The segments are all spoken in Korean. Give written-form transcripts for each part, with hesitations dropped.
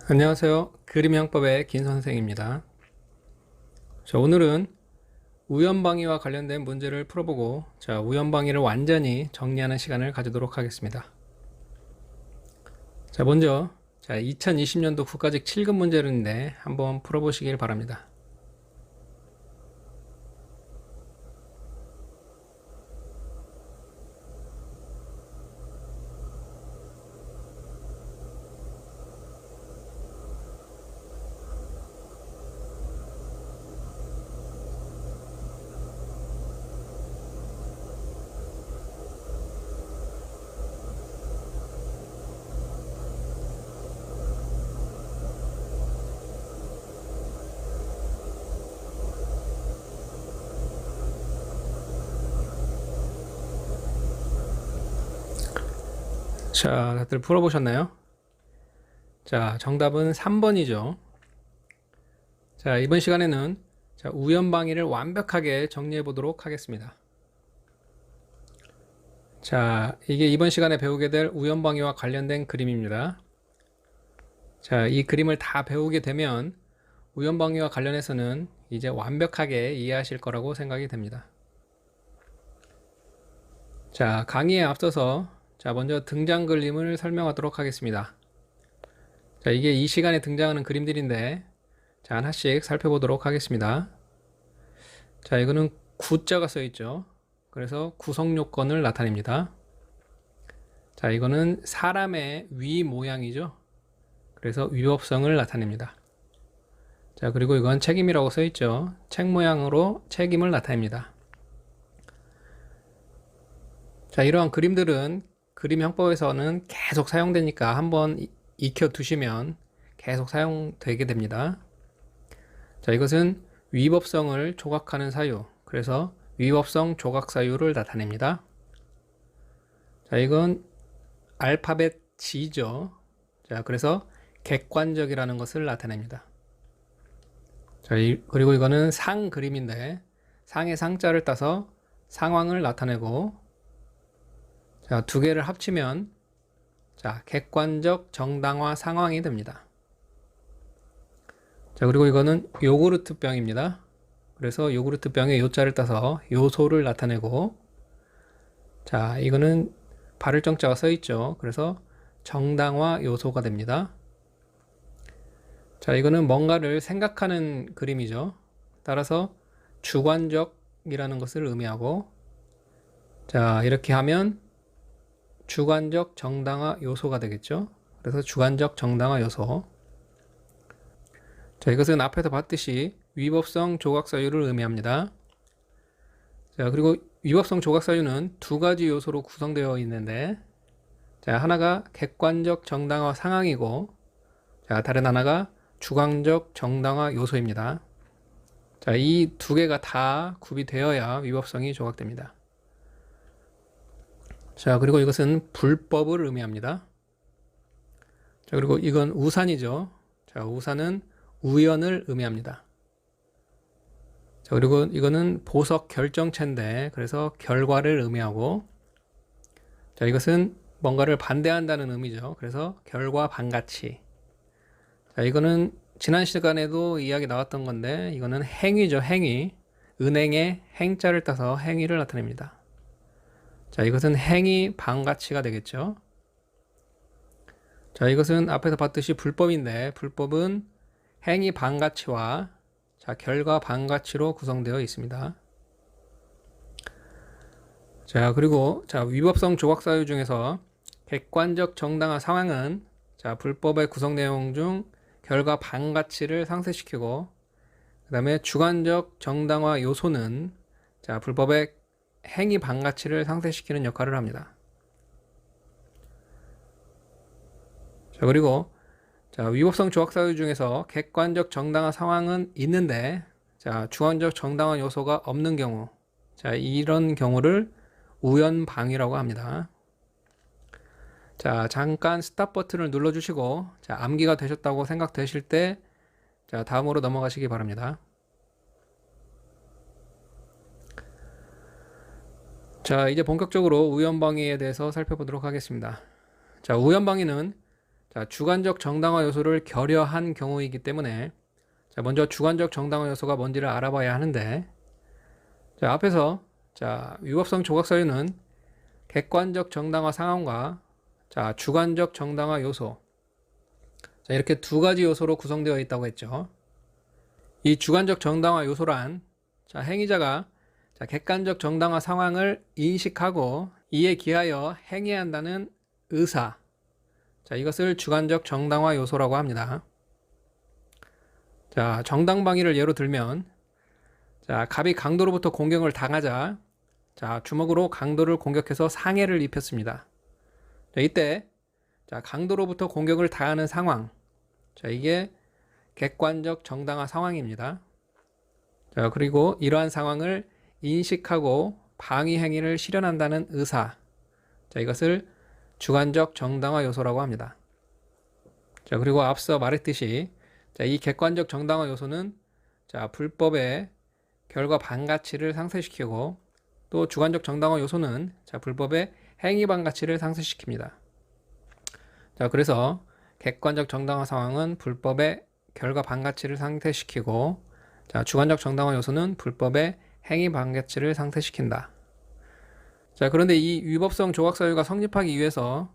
안녕하세요. 그림형법의 김 선생입니다. 자, 오늘은 우연방위와 관련된 문제를 풀어보고, 우연방위를 완전히 정리하는 시간을 가지도록 하겠습니다. 먼저, 2020년도 국가직 7급 문제인데 한번 풀어보시길 바랍니다. 자, 다들 풀어보셨나요? 자, 정답은 3번이죠. 자, 이번 시간에는 우연방위를 완벽하게 정리해 보도록 하겠습니다. 자, 이게 이번 시간에 배우게 될 우연방위와 관련된 그림입니다. 자, 이 그림을 다 배우게 되면 우연방위와 관련해서는 이제 완벽하게 이해하실 거라고 생각이 됩니다. 자, 강의에 앞서서 먼저 등장 그림을 설명하도록 하겠습니다. 자, 이게 이 시간에 등장하는 그림들인데 하나씩 살펴보도록 하겠습니다. 자, 이거는 구자가 써 있죠. 그래서 구성 요건을 나타냅니다. 자, 이거는 사람의 위 모양이죠. 그래서 위법성을 나타냅니다. 자, 그리고 이건 책임이라고 써 있죠. 책 모양으로 책임을 나타냅니다. 자, 이러한 그림들은 그림 형법에서는 계속 사용되니까 한번 익혀 두시면 계속 사용되게 됩니다. 자, 이것은 위법성을 조각하는 사유, 그래서 위법성 조각 사유를 나타냅니다. 자, 이건 알파벳 G죠. 자, 그래서 객관적이라는 것을 나타냅니다. 자, 그리고 이거는 상 그림인데 상의 상자를 따서 상황을 나타내고, 자, 두 개를 합치면 객관적 정당화 상황이 됩니다. 자, 그리고 이거는 요구르트 병입니다. 그래서 요구르트 병의 요자를 따서 요소를 나타내고, 자, 이거는 발을정자가 써 있죠. 그래서 정당화 요소가 됩니다. 자, 이거는 뭔가를 생각하는 그림이죠. 따라서 주관적이라는 것을 의미하고, 자, 이렇게 하면 주관적 정당화 요소가 되겠죠. 그래서 주관적 정당화 요소. 자, 이것은 앞에서 봤듯이 위법성 조각 사유를 의미합니다. 자, 그리고 위법성 조각 사유는 두 가지 요소로 구성되어 있는데, 자, 하나가 객관적 정당화 상황이고, 자, 다른 하나가 주관적 정당화 요소입니다. 자, 이 두 개가 다 구비되어야 위법성이 조각됩니다. 자, 그리고 이것은 불법을 의미합니다. 자, 그리고 이건 우산이죠. 자, 우산은 우연을 의미합니다. 자, 그리고 이거는 보석 결정체인데, 그래서 결과를 의미하고, 자, 이것은 뭔가를 반대한다는 의미죠. 그래서 결과 반가치. 자, 이거는 지난 시간에도 이야기 나왔던 건데, 이거는 행위죠, 행위. 은행의 행자를 따서 행위를 나타냅니다. 자, 이것은 행위 반가치가 되겠죠. 자, 이것은 앞에서 봤듯이 불법인데, 불법은 행위 반가치와 결과 반가치로 구성되어 있습니다. 자, 그리고 위법성 조각 사유 중에서 객관적 정당화 상황은 불법의 구성 내용 중 결과 반가치를 상쇄시키고, 그 다음에 주관적 정당화 요소는 불법의 행위 반가치를 상쇄시키는 역할을 합니다. 자, 그리고 위법성 조각 사유 중에서 객관적 정당화 상황은 있는데, 주관적 정당화 요소가 없는 경우, 이런 경우를 우연방위라고 합니다. 자, 잠깐 스탑 버튼을 눌러주시고, 암기가 되셨다고 생각되실 때, 다음으로 넘어가시기 바랍니다. 자, 이제 본격적으로 우연방위에 대해서 살펴보도록 하겠습니다. 자, 우연방위는 자, 주관적 정당화 요소를 결여한 경우이기 때문에 자, 먼저 주관적 정당화 요소가 뭔지를 알아봐야 하는데 자, 앞에서 자, 위법성 조각 사유는 객관적 정당화 상황과 자, 주관적 정당화 요소 자, 이렇게 두 가지 요소로 구성되어 있다고 했죠. 이 주관적 정당화 요소란 자, 행위자가 자, 객관적 정당화 상황을 인식하고 이에 기하여 행해야 한다는 의사 자, 이것을 주관적 정당화 요소라고 합니다. 자, 정당방위를 예로 들면 자, 갑이 강도로부터 공격을 당하자 자, 주먹으로 강도를 공격해서 상해를 입혔습니다. 자, 이때 자, 강도로부터 공격을 당하는 상황 자, 이게 객관적 정당화 상황입니다. 자, 그리고 이러한 상황을 인식하고 방위 행위를 실현한다는 의사 자, 이것을 주관적 정당화 요소라고 합니다. 자, 그리고 앞서 말했듯이 자, 이 객관적 정당화 요소는 자, 불법의 결과 반가치를 상쇄시키고 또 주관적 정당화 요소는 자, 불법의 행위 반가치를 상쇄시킵니다. 자, 그래서 객관적 정당화 상황은 불법의 결과 반가치를 상쇄시키고 자, 주관적 정당화 요소는 불법의 행위 반가치를 상쇄시킨다. 자, 그런데 이 위법성 조각 사유가 성립하기 위해서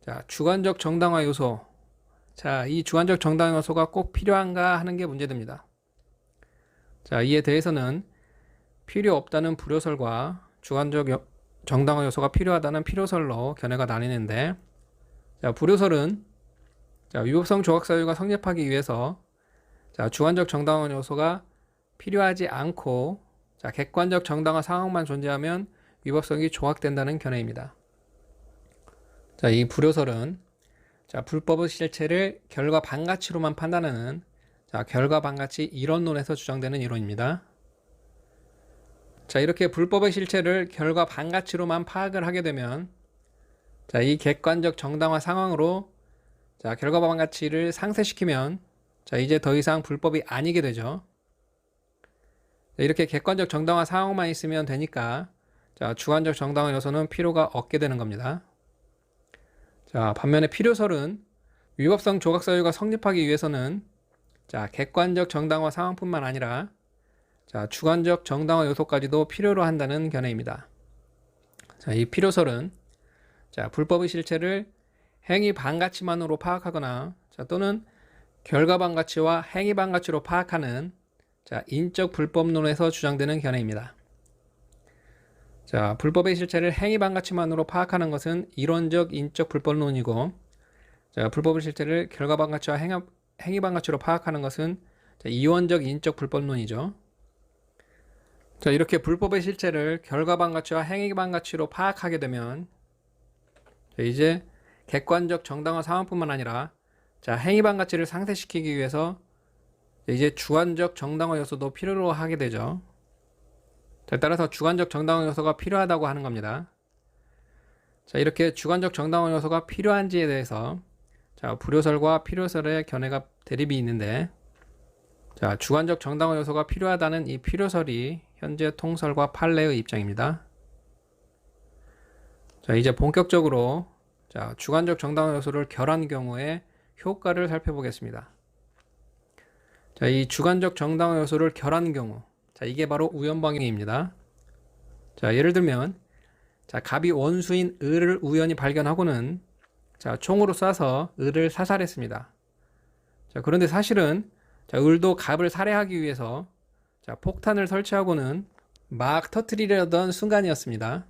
자, 주관적 정당화 요소 자, 이 주관적 정당화 요소가 꼭 필요한가 하는 게 문제됩니다. 자, 이에 대해서는 필요 없다는 불효설과 주관적 정당화 요소가 필요하다는 필요설로 견해가 나뉘는데 자, 불효설은 자, 위법성 조각 사유가 성립하기 위해서 자, 주관적 정당화 요소가 필요하지 않고 자, 객관적 정당화 상황만 존재하면 위법성이 조각된다는 견해입니다. 자, 이 불효설은 자, 불법의 실체를 결과 반가치로만 판단하는 자, 결과 반가치 이론론에서 주장되는 이론입니다. 자, 이렇게 불법의 실체를 결과 반가치로만 파악을 하게 되면 자, 이 객관적 정당화 상황으로 자, 결과 반가치를 상쇄시키면 자, 이제 더 이상 불법이 아니게 되죠. 자, 이렇게 객관적 정당화 상황만 있으면 되니까 자, 주관적 정당화 요소는 필요가 없게 되는 겁니다. 자, 반면에 필요설은 위법성 조각 사유가 성립하기 위해서는 자, 객관적 정당화 상황뿐만 아니라 자, 주관적 정당화 요소까지도 필요로 한다는 견해입니다. 자, 이 필요설은 자, 불법의 실체를 행위 반가치만으로 파악하거나 자, 또는 결과 반가치와 행위 반가치로 파악하는 자, 인적 불법론에서 주장되는 견해입니다. 자, 불법의 실체를 행위 반가치만으로 파악하는 것은 이론적 인적 불법론이고 자, 불법의 실체를 결과 반가치와 행위 반가치로 파악하는 것은 자, 이원적 인적 불법론이죠. 자, 이렇게 불법의 실체를 결과 반가치와 행위 반가치로 파악하게 되면 자, 이제 객관적 정당화 상황뿐만 아니라 자, 행위 반가치를 상쇄시키기 위해서 이제 주관적 정당화 요소도 필요로 하게 되죠. 자, 따라서 주관적 정당화 요소가 필요하다고 하는 겁니다. 자, 이렇게 주관적 정당화 요소가 필요한지에 대해서 자, 불효설과 필요설의 견해가 대립이 있는데 자, 주관적 정당화 요소가 필요하다는 이 필요설이 현재 통설과 판례의 입장입니다. 자, 이제 본격적으로 자, 주관적 정당화 요소를 결한 경우에 효과를 살펴보겠습니다. 자, 이 주관적 정당화 요소를 결한 경우 자, 이게 바로 우연방해입니다. 자, 예를 들면 자, 갑이 원수인 을을 우연히 발견하고는 자, 총으로 쏴서 을을 사살했습니다. 자, 그런데 사실은 자, 을도 갑을 살해하기 위해서 자, 폭탄을 설치하고는 막 터뜨리려던 순간이었습니다.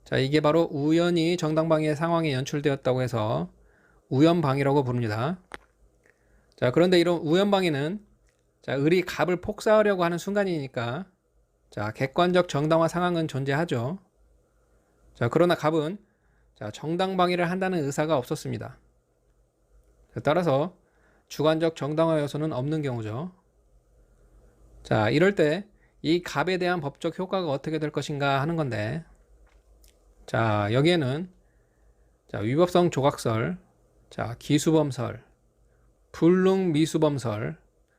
자, 이게 바로 우연히 정당방위의 상황에 연출되었다고 해서 우연방위라고 부릅니다. 자, 그런데 이런 우연방위는 자, 을이 갑을 폭사하려고 하는 순간이니까 자, 객관적 정당화 상황은 존재하죠. 자, 그러나 갑은 자, 정당방위를 한다는 의사가 없었습니다. 자, 따라서 주관적 정당화 요소는 없는 경우죠. 자, 이럴 때 이 갑에 대한 법적 효과가 어떻게 될 것인가 하는 건데 자, 여기에는 자, 위법성 조각설, 자, 기수범설, 불능미수범설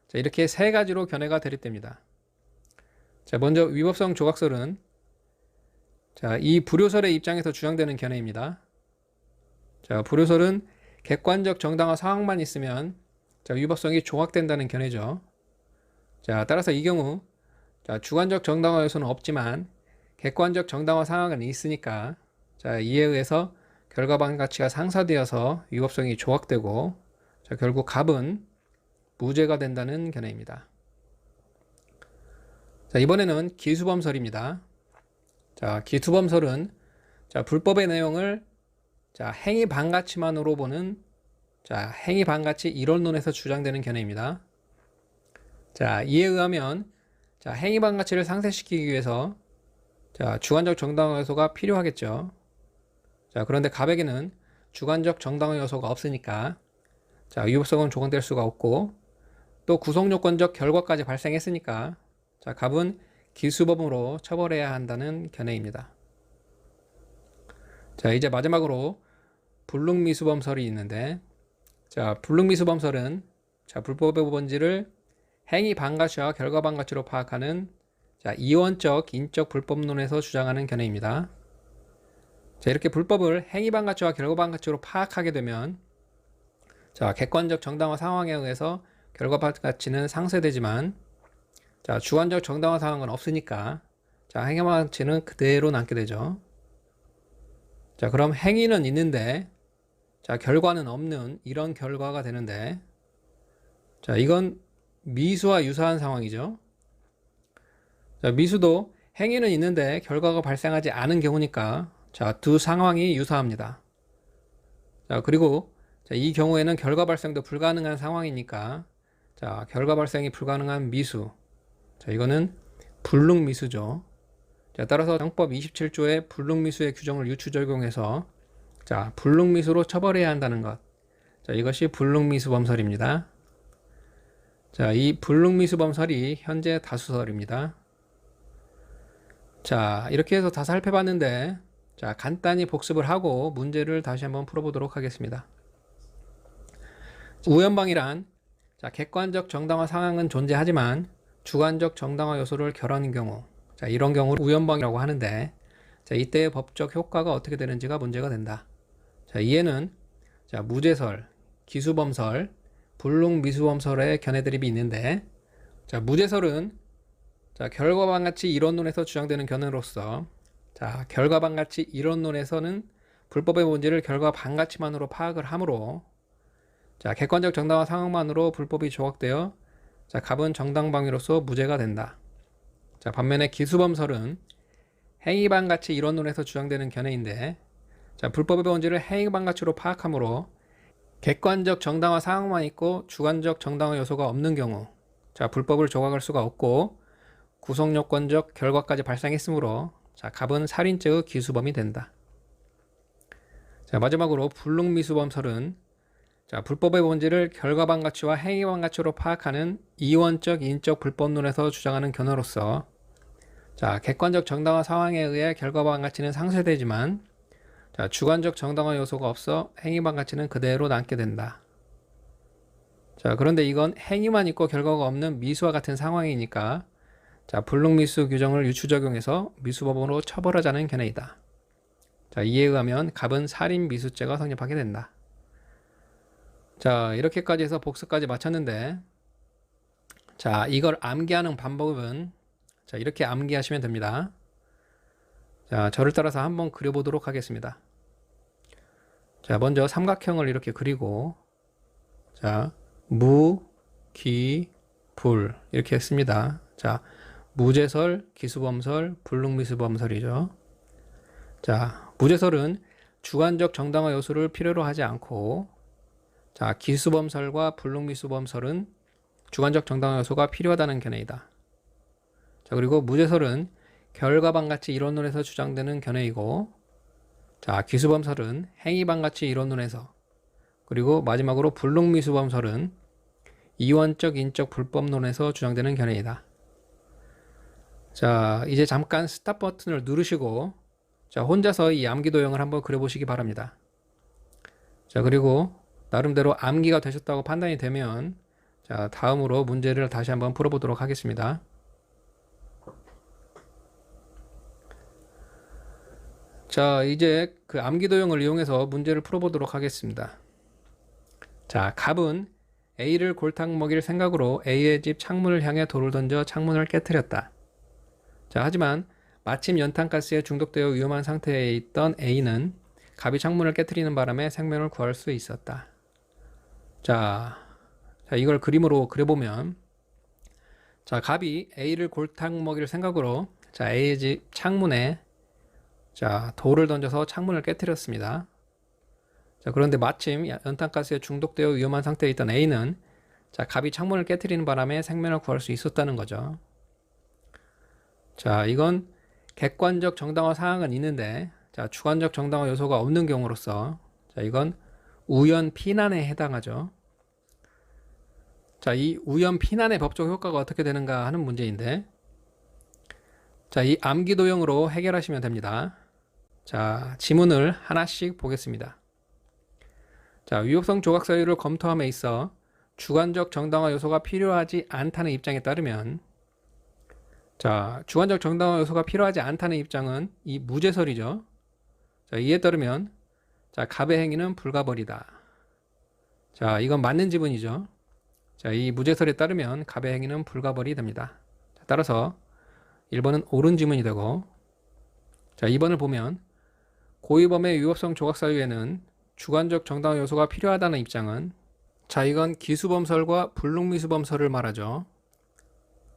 자, 이렇게 세 가지로 견해가 대립됩니다. 자, 먼저 위법성 조각설은 자, 이 불효설의 입장에서 주장되는 견해입니다. 자, 불효설은 객관적 정당화 상황만 있으면 자, 위법성이 조각된다는 견해죠. 자, 따라서 이 경우 자, 주관적 정당화 요소는 없지만 객관적 정당화 상황은 있으니까 자, 이에 의해서 결과방 가치가 상쇄되어서 위법성이 조각되고 자, 결국 값은 무죄가 된다는 견해입니다. 자, 이번에는 기수범설입니다. 자, 기수범설은 자, 불법의 내용을 자, 행위 반가치만으로 보는 자, 행위 반가치 이론론에서 주장되는 견해입니다. 자, 이에 의하면 자, 행위 반가치를 상쇄시키기 위해서 자, 주관적 정당화 요소가 필요하겠죠. 자, 그런데 값에게는 주관적 정당화 요소가 없으니까 자, 위법성은 조각될 수가 없고 또 구성요건적 결과까지 발생했으니까 자, 값은 기수범으로 처벌해야 한다는 견해입니다. 자, 이제 마지막으로 불능미수범설이 있는데 자, 불능미수범설은 자, 불법의 본질을 행위 반가치와 결과 반가치로 파악하는 자, 이원적 인적 불법론에서 주장하는 견해입니다. 자, 이렇게 불법을 행위 반가치와 결과 반가치로 파악하게 되면 자, 객관적 정당화 상황에 의해서 결과 반가치는 상쇄되지만 자, 주관적 정당화 상황은 없으니까 자, 행위 반가치는 그대로 남게 되죠. 자, 그럼 행위는 있는데 자, 결과는 없는 이런 결과가 되는데 자, 이건 미수와 유사한 상황이죠. 자, 미수도 행위는 있는데 결과가 발생하지 않은 경우니까 자, 두 상황이 유사합니다. 자, 그리고 자, 이 경우에는 결과 발생도 불가능한 상황이니까 자, 결과 발생이 불가능한 미수. 자, 이거는 불능미수죠. 자, 따라서 형법 27조의 불능미수의 규정을 유추 적용해서 자, 불능미수로 처벌해야 한다는 것. 자, 이것이 불능미수범설입니다. 자, 이 불능미수범설이 현재 다수설입니다. 자, 이렇게 해서 다 살펴봤는데 자, 간단히 복습을 하고 문제를 다시 한번 풀어보도록 하겠습니다. 우연방이란 자, 객관적 정당화 상황은 존재하지만 주관적 정당화 요소를 결하는 경우 자, 이런 경우를 우연방이라고 하는데 자, 이때의 법적 효과가 어떻게 되는지가 문제가 된다. 자, 이에는 자, 무죄설, 기수범설, 불능미수범설의 견해 드립이 있는데 자, 무죄설은 자, 결과반가치 이론론에서 주장되는 견해로서 자, 결과반가치 이론론에서는 불법의 본질을 결과반가치만으로 파악을 하므로 자, 객관적 정당화 상황만으로 불법이 조각되어 자, 값은 정당방위로서 무죄가 된다. 자, 반면에 기수범설은 행위반가치 이론론에서 주장되는 견해인데 자, 불법의 본질을 행위반가치로 파악하므로 객관적 정당화 상황만 있고 주관적 정당화 요소가 없는 경우 자, 불법을 조각할 수가 없고 구성요건적 결과까지 발생했으므로 자, 값은 살인죄의 기수범이 된다. 자, 마지막으로 불능미수범설은 자, 불법의 본질을 결과반가치와 행위반가치로 파악하는 이원적 인적 불법론에서 주장하는 견해로서 자, 객관적 정당화 상황에 의해 결과반가치는 상쇄되지만 자, 주관적 정당화 요소가 없어 행위반가치는 그대로 남게 된다. 자, 그런데 이건 행위만 있고 결과가 없는 미수와 같은 상황이니까 자, 불능미수 규정을 유추 적용해서 미수법으로 처벌하자는 견해이다. 자, 이에 의하면 값은 살인미수죄가 성립하게 된다. 자, 이렇게까지 해서 복습까지 마쳤는데 자, 이걸 암기하는 방법은 자, 이렇게 암기하시면 됩니다. 자, 저를 따라서 한번 그려보도록 하겠습니다. 자, 먼저 삼각형을 이렇게 그리고 자, 무, 기, 불 이렇게 했습니다. 자, 무죄설, 기수범설, 불능미수범설이죠. 자, 무죄설은 주관적 정당화 요소를 필요로 하지 않고 자, 기수범설과 불능미수범설은 주관적 정당화 요소가 필요하다는 견해이다. 자, 그리고 무죄설은 결과반가치 이론론에서 주장되는 견해이고 자, 기수범설은 행위반가치 이론론에서 그리고 마지막으로 불능미수범설은 이원적 인적 불법론에서 주장되는 견해이다. 자, 이제 잠깐 스탑 버튼을 누르시고 자, 혼자서 이 암기 도형을 한번 그려보시기 바랍니다. 자, 그리고 나름대로 암기가 되셨다고 판단이 되면 자, 다음으로 문제를 다시 한번 풀어보도록 하겠습니다. 자, 이제 그 암기 도형을 이용해서 문제를 풀어보도록 하겠습니다. 자, 갑은 A를 골탕 먹일 생각으로 A의 집 창문을 향해 돌을 던져 창문을 깨뜨렸다. 자, 하지만 마침 연탄가스에 중독되어 위험한 상태에 있던 A는 갑이 창문을 깨뜨리는 바람에 생명을 구할 수 있었다. 자, 이걸 그림으로 그려보면, 자, 갑이 A를 골탕 먹일 생각으로 자, A의 집 창문에 자, 돌을 던져서 창문을 깨뜨렸습니다. 자, 그런데 마침 연탄가스에 중독되어 위험한 상태에 있던 A는 자, 갑이 창문을 깨뜨리는 바람에 생명을 구할 수 있었다는 거죠. 자, 이건 객관적 정당화 상황은 있는데 자, 주관적 정당화 요소가 없는 경우로서 자, 이건 우연 피난에 해당하죠. 자, 이 우연 피난의 법적 효과가 어떻게 되는가 하는 문제인데, 자, 이 암기도형으로 해결하시면 됩니다. 자, 지문을 하나씩 보겠습니다. 자, 위법성 조각 사유를 검토함에 있어 주관적 정당화 요소가 필요하지 않다는 입장에 따르면, 자, 주관적 정당화 요소가 필요하지 않다는 입장은 이 무죄설이죠. 자, 이에 따르면 자, 갑의 행위는 불가벌이다. 자, 이건 맞는 지문이죠. 자, 이 무죄설에 따르면 갑의 행위는 불가벌이 됩니다. 자, 따라서 1번은 옳은 지문이 되고, 자, 2번을 보면 고의범의 위법성 조각 사유에는 주관적 정당화 요소가 필요하다는 입장은, 자, 이건 기수범설과 불능미수범설을 말하죠.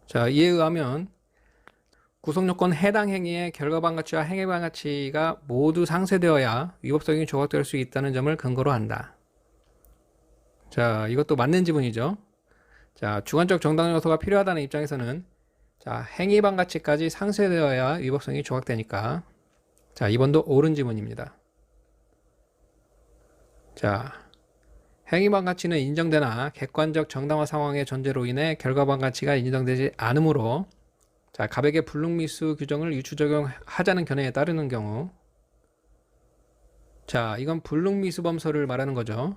자, 이에 의하면 구성요건 해당 행위의 결과반가치와 행위반가치가 모두 상쇄되어야 위법성이 조각될 수 있다는 점을 근거로 한다. 자, 이것도 맞는 지문이죠. 자, 주관적 정당화 요소가 필요하다는 입장에서는 자, 행위반가치까지 상쇄되어야 위법성이 조각되니까 자, 2번도 옳은 지문입니다. 자, 행위반가치는 인정되나 객관적 정당화 상황의 존재로 인해 결과반가치가 인정되지 않으므로 자, 갑에게 불능미수 규정을 유추 적용하자는 견해에 따르는 경우, 자, 이건 불능미수범설을 말하는 거죠.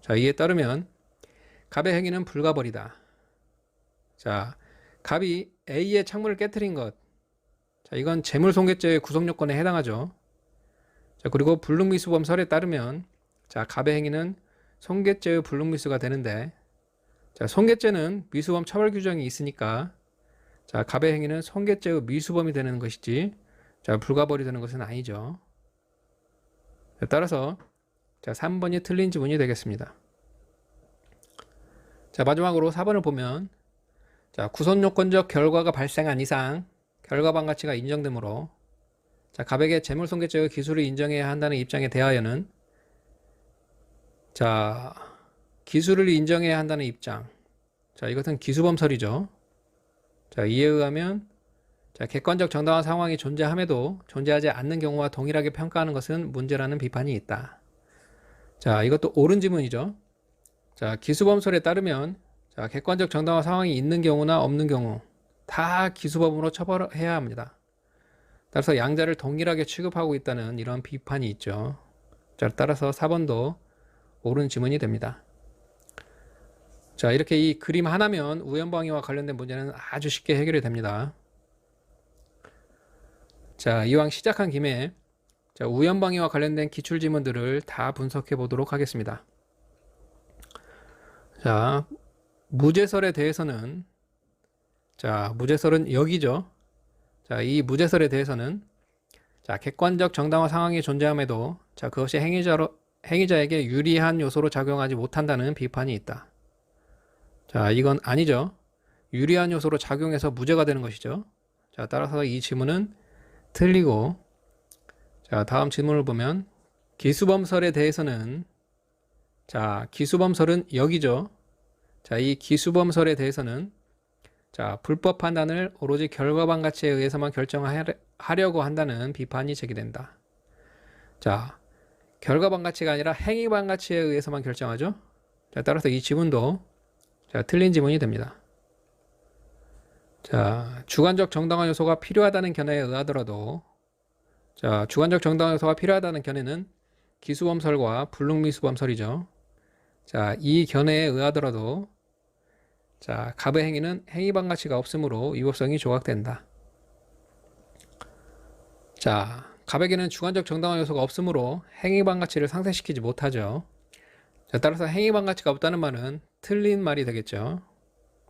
자, 이에 따르면 갑의 행위는 불가벌이다. 자, 갑이 A의 창문을 깨뜨린 것, 자, 이건 재물손괴죄의 구성요건에 해당하죠. 자, 그리고 불능미수범설에 따르면 자, 갑의 행위는 손괴죄의 불능미수가 되는데, 자, 손괴죄는 미수범 처벌 규정이 있으니까 자, 갑의 행위는 손괴죄의 미수범이 되는 것이지 자, 불가벌이 되는 것은 아니죠. 자, 따라서 자, 3번이 틀린 지문이 되겠습니다. 자, 마지막으로 4번을 보면 자, 구성요건적 결과가 발생한 이상 결과반가치가 인정되므로 자, 갑에게 재물손괴죄의 기수를 인정해야 한다는 입장에 대하여는 자, 기수를 인정해야 한다는 입장, 자, 이것은 기수범설이죠. 자, 이에 의하면 자, 객관적 정당화 상황이 존재함에도 존재하지 않는 경우와 동일하게 평가하는 것은 문제라는 비판이 있다. 자, 이것도 옳은 지문이죠. 자, 기수범설에 따르면 자, 객관적 정당화 상황이 있는 경우나 없는 경우 다 기수범으로 처벌해야 합니다. 따라서 양자를 동일하게 취급하고 있다는 이런 비판이 있죠. 자, 따라서 4번도 옳은 지문이 됩니다. 자, 이렇게 이 그림 하나면 우연방위와 관련된 문제는 아주 쉽게 해결이 됩니다. 자, 이왕 시작한 김에 자, 우연방위와 관련된 기출지문들을 다 분석해 보도록 하겠습니다. 자, 무죄설에 대해서는 자, 무죄설은 여기죠. 자, 이 무죄설에 대해서는 자, 객관적 정당화 상황이 존재함에도 자, 그것이 행위자에게 유리한 요소로 작용하지 못한다는 비판이 있다. 자, 이건 아니죠. 유리한 요소로 작용해서 무죄가 되는 것이죠. 자, 따라서 이 지문은 틀리고, 자, 다음 질문을 보면 기수범설에 대해서는 자, 기수범설은 여기죠. 자, 이 기수범설에 대해서는 자, 불법 판단을 오로지 결과반가치에 의해서만 결정하려고 한다는 비판이 제기된다. 자, 결과반가치가 아니라 행위반가치에 의해서만 결정하죠. 자, 따라서 이 지문도 자, 틀린 지문이 됩니다. 자, 주관적 정당화 요소가 필요하다는 견해에 의하더라도 자, 주관적 정당화 요소가 필요하다는 견해는 기수범설과 불능미수범설이죠. 자, 이 견해에 의하더라도 자, 갑의 행위는 행위반가치가 없으므로 위법성이 조각된다. 자, 갑에게는 주관적 정당화 요소가 없으므로 행위반가치를 상쇄시키지 못하죠. 자, 따라서 행위반 가치가 없다는 말은 틀린 말이 되겠죠.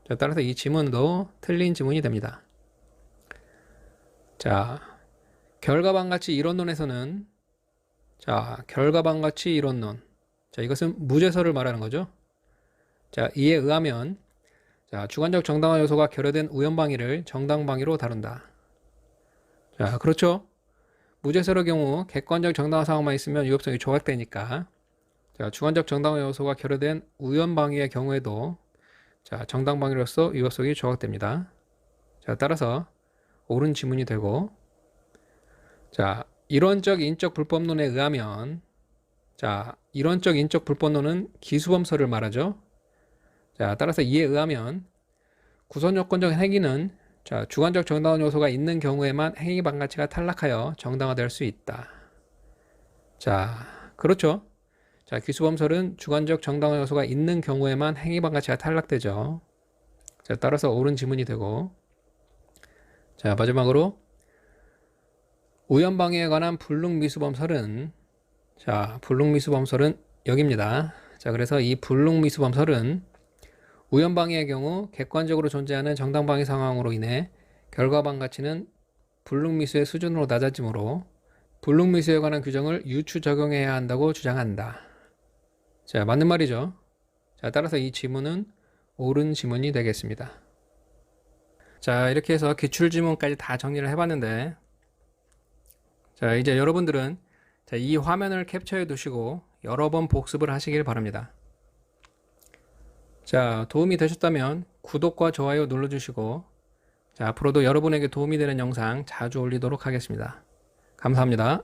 자, 따라서 이 지문도 틀린 지문이 됩니다. 자, 결과반가치 이론론에서는 자, 결과반가치 이론론. 자, 이것은 무죄설을 말하는 거죠. 자, 이에 의하면 자, 주관적 정당화 요소가 결여된 우연방위를 정당방위로 다룬다. 자, 그렇죠. 무죄설의 경우 객관적 정당화 상황만 있으면 유효성이 조각되니까 자, 주관적 정당화 요소가 결여된 우연방위의 경우에도 자, 정당방위로서 유효성이 조각됩니다. 자, 따라서 옳은 지문이 되고 자, 이론적 인적 불법론에 의하면 자, 이론적 인적 불법론은 기수범설을 말하죠. 자, 따라서 이에 의하면 구성요건적 행위는 자, 주관적 정당화 요소가 있는 경우에만 행위 반가치가 탈락하여 정당화될 수 있다. 자, 그렇죠. 자, 기수범설은 주관적 정당화 요소가 있는 경우에만 행위 반가치가 탈락되죠. 자, 따라서 옳은 지문이 되고 자, 마지막으로 우연방위에 관한 불능미수범설은 자, 불능미수범설은 여기입니다. 자, 그래서 이 불능미수범설은 우연방위의 경우 객관적으로 존재하는 정당방위 상황으로 인해 결과반가치는 불능미수의 수준으로 낮아지므로 불능미수에 관한 규정을 유추 적용해야 한다고 주장한다. 자, 맞는 말이죠. 자, 따라서 이 지문은 옳은 지문이 되겠습니다. 자, 이렇게 해서 기출지문까지 다 정리를 해봤는데 자, 이제 여러분들은 자, 이 화면을 캡처해 두시고 여러 번 복습을 하시길 바랍니다. 자, 도움이 되셨다면 구독과 좋아요 눌러주시고 자, 앞으로도 여러분에게 도움이 되는 영상 자주 올리도록 하겠습니다. 감사합니다.